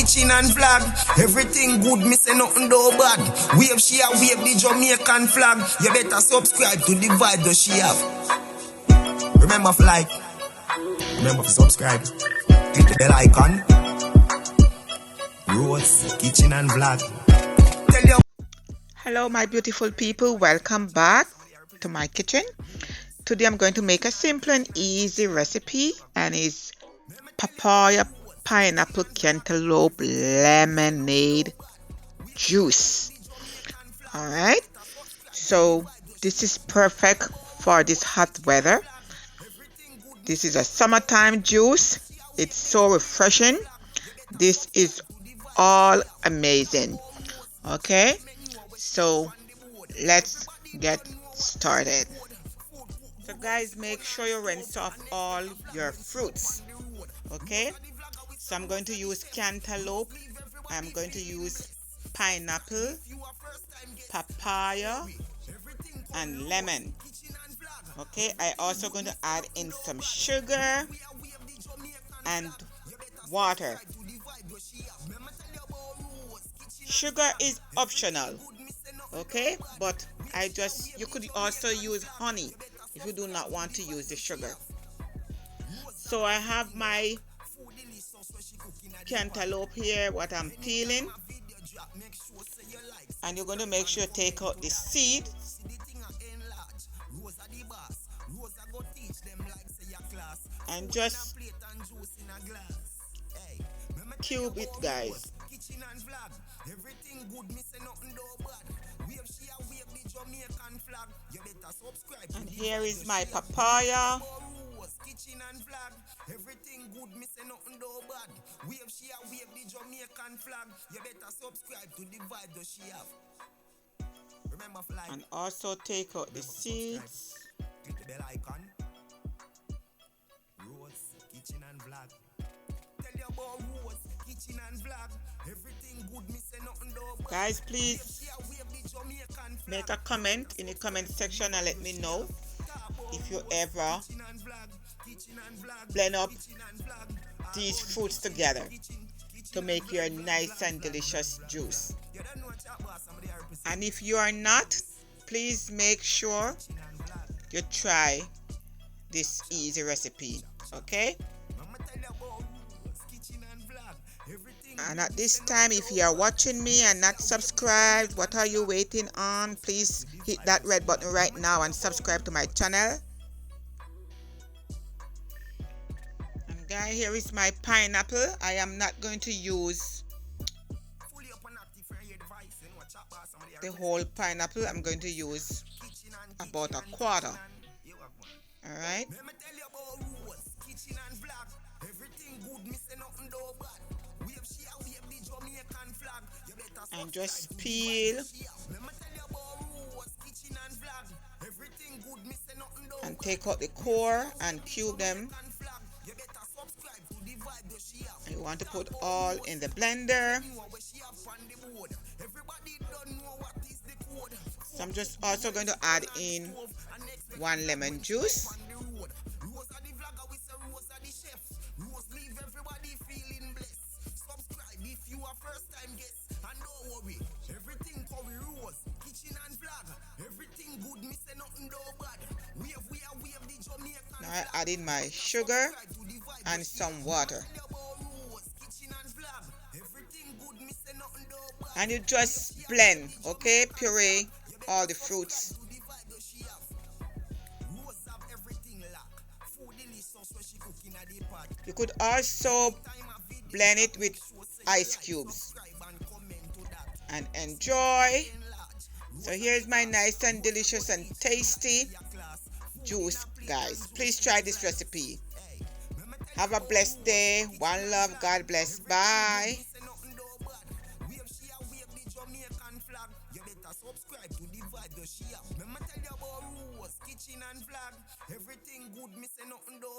kitchen and flag. Everything good, me say nothing do bad. Wave she a wave the Jamaican flag. You better subscribe to the vibe that she have. Remember to like, remember to subscribe, hit the bell icon. Rose, kitchen and vlog. Tell you. Hello my beautiful people, welcome back to my kitchen. Today I'm going to make a simple and easy recipe, and it's papaya pineapple cantaloupe lemonade juice. Alright, so this is perfect for this hot weather. This is a summertime juice. It's so refreshing. This is all amazing. Okay, so let's get started. So guys, make sure you rinse off all your fruits. Okay, so I'm going to use cantaloupe, I'm going to use pineapple, papaya, and lemon. Okay, I also going to add in some sugar and water. Sugar is optional, okay, but you could also use honey if you do not want to use the sugar. So I have my cantaloupe here, what I'm peeling, and you're going to make sure you take out the seed and just cube it, guys. And here is my papaya. Everything good, me say nothing do bad. Wave she a wave the Jamaican flag. You better subscribe to the vibe that she have. Remember flag. And also take out the seeds. Click the bell icon. Rose, kitchen and vlog. Tell you about Rose, kitchen and vlog. Everything good, me say nothing do bad. Guys, please make a comment in the comment section and let me know if you ever blend up these fruits together to make your nice and delicious juice. And if you are not, please make sure you try this easy recipe, okay? And at this time, if you are watching me and not subscribed, what are you waiting on? Please hit that red button right now and subscribe to my channel. And guys, here is my pineapple. I am not going to use the whole pineapple. I'm going to use about a quarter. Alright. And just peel and take out the core and cube them. And you want to put all in the blender. So I'm just also going to add in 1 lemon juice. Now I add in my sugar and some water. And you just blend, okay? Puree all the fruits. You could also blend it with ice cubes and enjoy. So here's my nice and delicious and tasty juice, guys. Please try this recipe. Have a blessed day. One love. God bless. Bye. Everything good, me say nothing do